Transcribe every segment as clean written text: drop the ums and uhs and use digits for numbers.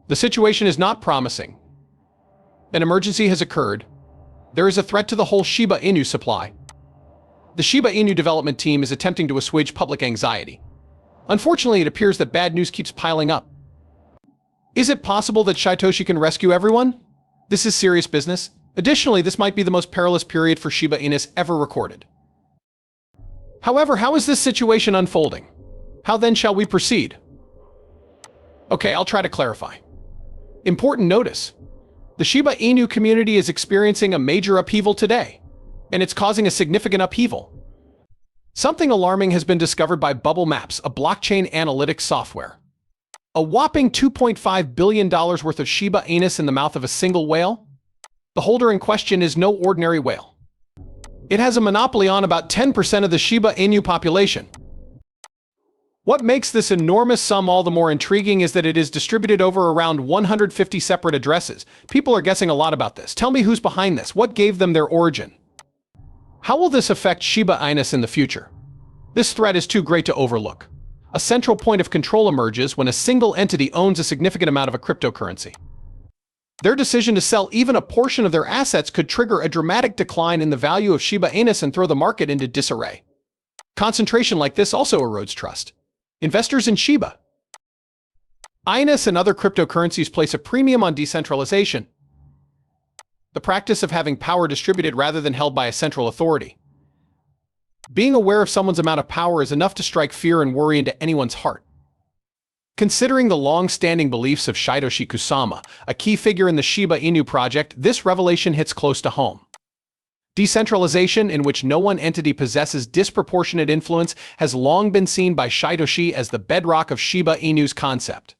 The situation is not promising. An emergency has occurred. There is a threat to the whole Shiba Inu supply. The Shiba Inu development team is attempting to assuage public anxiety. Unfortunately, it appears that bad news keeps piling up. Is it possible that Satoshi can rescue everyone? This is serious business. Additionally, this might be the most perilous period for Shiba Inus ever recorded. However, how is this situation unfolding? How then shall we proceed? Okay, I'll try to clarify. Important notice. The Shiba Inu community is experiencing a major upheaval today, and it's causing a significant upheaval. Something alarming has been discovered by Bubble Maps, a blockchain analytics software. A whopping $2.5 billion worth of Shiba Inus in the mouth of a single whale? The holder in question is no ordinary whale. It has a monopoly on about 10% of the Shiba Inu population. What makes this enormous sum all the more intriguing is that it is distributed over around 150 separate addresses. People are guessing a lot about this. Tell me who's behind this. What gave them their origin? How will this affect Shiba Inus in the future? This threat is too great to overlook. A central point of control emerges when a single entity owns a significant amount of a cryptocurrency. Their decision to sell even a portion of their assets could trigger a dramatic decline in the value of Shiba Inus and throw the market into disarray. Concentration like this also erodes trust. Investors in Shiba Inus and other cryptocurrencies place a premium on decentralization, the practice of having power distributed rather than held by a central authority. Being aware of someone's amount of power is enough to strike fear and worry into anyone's heart. Considering the long-standing beliefs of Satoshi Kusama, a key figure in the Shiba Inu project, this revelation hits close to home. Decentralization, in which no one entity possesses disproportionate influence, has long been seen by Satoshi as the bedrock of Shiba Inu's concept.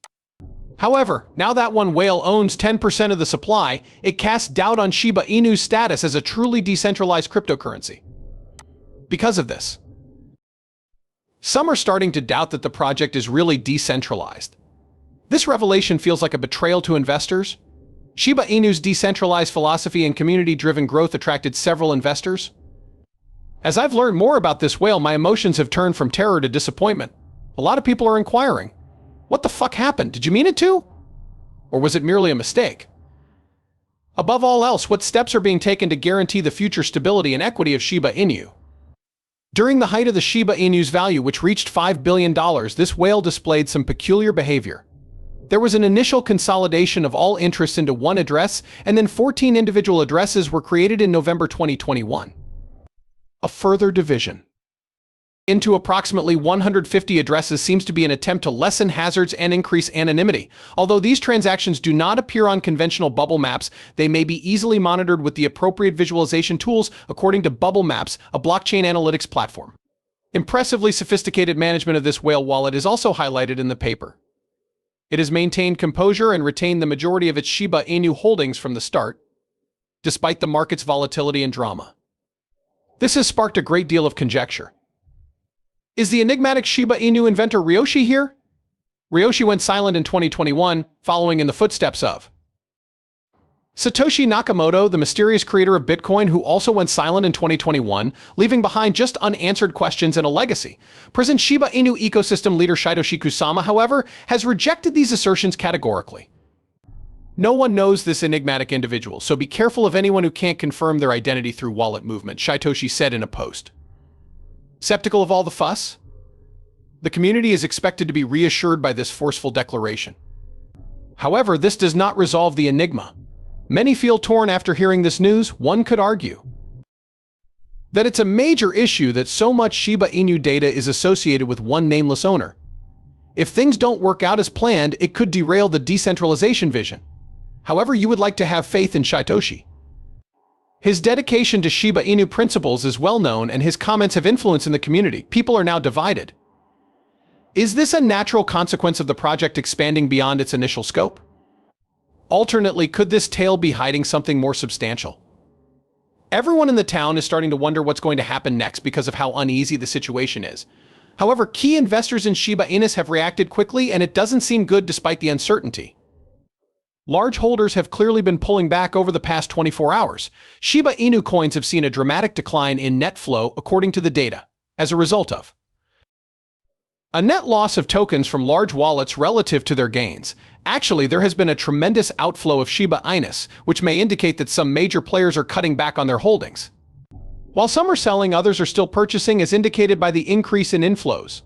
However, now that one whale owns 10% of the supply, it casts doubt on Shiba Inu's status as a truly decentralized cryptocurrency. Because of this, some are starting to doubt that the project is really decentralized. This revelation feels like a betrayal to investors. Shiba Inu's decentralized philosophy and community-driven growth attracted several investors. As I've learned more about this whale, my emotions have turned from terror to disappointment. A lot of people are inquiring, what the fuck happened? Did you mean it to? Or was it merely a mistake? Above all else, what steps are being taken to guarantee the future stability and equity of Shiba Inu? During the height of the Shiba Inu's value, which reached $5 billion, this whale displayed some peculiar behavior. There was an initial consolidation of all interests into one address, and then 14 individual addresses were created in November 2021. A further division into approximately 150 addresses seems to be an attempt to lessen hazards and increase anonymity. Although these transactions do not appear on conventional Bubble Maps, they may be easily monitored with the appropriate visualization tools, according to Bubble Maps, a blockchain analytics platform. Impressively sophisticated management of this whale wallet is also highlighted in the paper. It has maintained composure and retained the majority of its Shiba Inu holdings from the start, despite the market's volatility and drama. This has sparked a great deal of conjecture. Is the enigmatic Shiba Inu inventor Ryoshi here? Ryoshi went silent in 2021, following in the footsteps of Satoshi Nakamoto, the mysterious creator of Bitcoin, who also went silent in 2021, leaving behind just unanswered questions and a legacy. Present Shiba Inu ecosystem leader Satoshi Kusama, however, has rejected these assertions categorically. No one knows this enigmatic individual, so be careful of anyone who can't confirm their identity through wallet movement, Satoshi said in a post. Skeptical of all the fuss? The community is expected to be reassured by this forceful declaration. However, this does not resolve the enigma. Many feel torn after hearing this news. One could argue that it's a major issue that so much Shiba Inu data is associated with one nameless owner. If things don't work out as planned, it could derail the decentralization vision. However, you would like to have faith in Satoshi. His dedication to Shiba Inu principles is well known, and his comments have influence in the community. People are now divided. Is this a natural consequence of the project expanding beyond its initial scope? Alternately, could this tale be hiding something more substantial? Everyone in the town is starting to wonder what's going to happen next because of how uneasy the situation is. However, key investors in Shiba Inus have reacted quickly, and it doesn't seem good despite the uncertainty. Large holders have clearly been pulling back over the past 24 hours. Shiba Inu coins have seen a dramatic decline in net flow, according to the data, as a result of a net loss of tokens from large wallets relative to their gains. Actually, there has been a tremendous outflow of Shiba Inus, which may indicate that some major players are cutting back on their holdings. While some are selling, others are still purchasing, as indicated by the increase in inflows.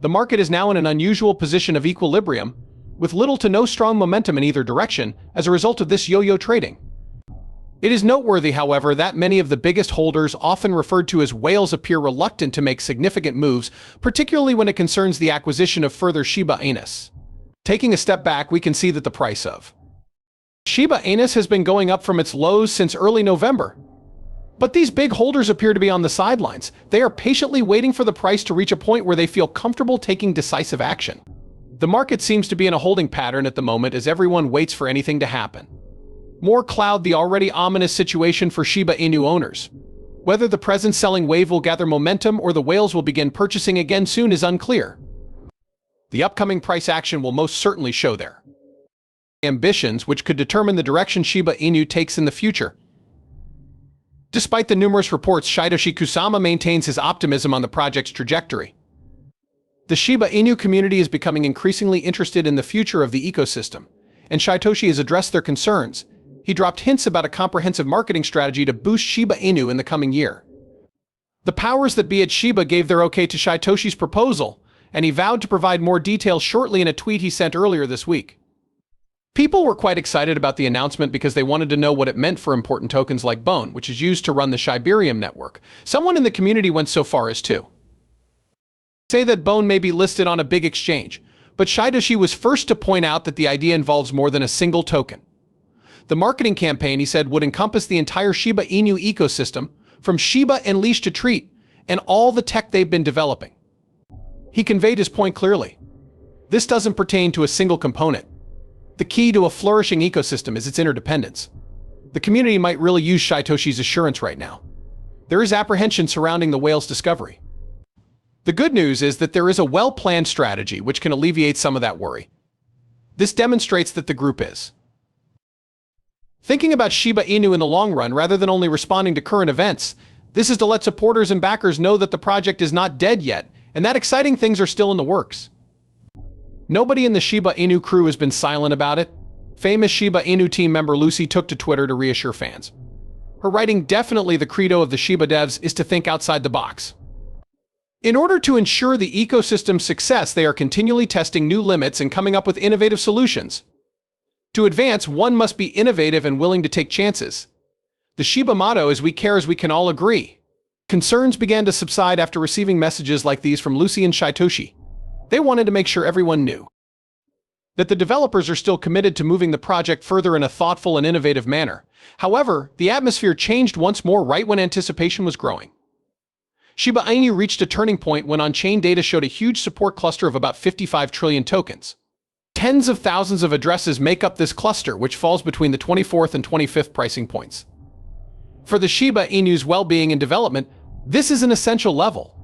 The market is now in an unusual position of equilibrium, with little to no strong momentum in either direction as a result of this yo-yo trading. It is noteworthy, however, that many of the biggest holders, often referred to as whales, appear reluctant to make significant moves, particularly when it concerns the acquisition of further Shiba Inus. Taking a step back, we can see that the price of Shiba Inus has been going up from its lows since early November. But these big holders appear to be on the sidelines. They are patiently waiting for the price to reach a point where they feel comfortable taking decisive action. The market seems to be in a holding pattern at the moment as everyone waits for anything to happen. More cloud the already ominous situation for Shiba Inu owners. Whether the present selling wave will gather momentum or the whales will begin purchasing again soon is unclear. The upcoming price action will most certainly show their ambitions, which could determine the direction Shiba Inu takes in the future. Despite the numerous reports, Satoshi Kusama maintains his optimism on the project's trajectory. The Shiba Inu community is becoming increasingly interested in the future of the ecosystem, and Satoshi has addressed their concerns. He dropped hints about a comprehensive marketing strategy to boost Shiba Inu in the coming year. The powers that be at Shiba gave their okay to Satoshi's proposal, and he vowed to provide more details shortly in a tweet he sent earlier this week. People were quite excited about the announcement because they wanted to know what it meant for important tokens like Bone, which is used to run the Shibarium network. Someone in the community went so far as to say that Bone may be listed on a big exchange, but Satoshi was first to point out that the idea involves more than a single token. The marketing campaign, he said, would encompass the entire Shiba Inu ecosystem, from Shiba and Leash to Treat, and all the tech they've been developing. He conveyed his point clearly. This doesn't pertain to a single component. The key to a flourishing ecosystem is its interdependence. The community might really use Satoshi's assurance right now. There is apprehension surrounding the whale's discovery. The good news is that there is a well-planned strategy which can alleviate some of that worry. This demonstrates that the group is thinking about Shiba Inu in the long run rather than only responding to current events. This is to let supporters and backers know that the project is not dead yet, and that exciting things are still in the works. Nobody in the Shiba Inu crew has been silent about it. Famous Shiba Inu team member Lucy took to Twitter to reassure fans. Her writing, "Definitely the credo of the Shiba devs is to think outside the box." In order to ensure the ecosystem's success, they are continually testing new limits and coming up with innovative solutions. To advance, one must be innovative and willing to take chances. The Shiba motto is "We care as we can all agree." Concerns began to subside after receiving messages like these from Lucy and Satoshi. They wanted to make sure everyone knew that the developers are still committed to moving the project further in a thoughtful and innovative manner. However, the atmosphere changed once more right when anticipation was growing. Shiba Inu reached a turning point when on-chain data showed a huge support cluster of about 55 trillion tokens. Tens of thousands of addresses make up this cluster, which falls between the 24th and 25th pricing points. For the Shiba Inu's well-being and development, this is an essential level.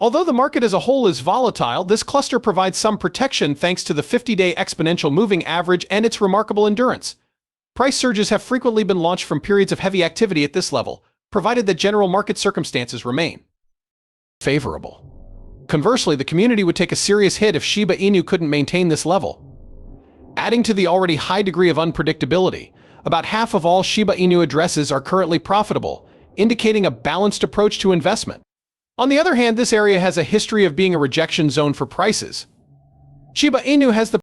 Although the market as a whole is volatile, this cluster provides some protection thanks to the 50-day exponential moving average and its remarkable endurance. Price surges have frequently been launched from periods of heavy activity at this level, provided that general market circumstances remain favorable. Conversely, the community would take a serious hit if Shiba Inu couldn't maintain this level. Adding to the already high degree of unpredictability, about half of all Shiba Inu addresses are currently profitable, indicating a balanced approach to investment. On the other hand, this area has a history of being a rejection zone for prices. Shiba Inu has the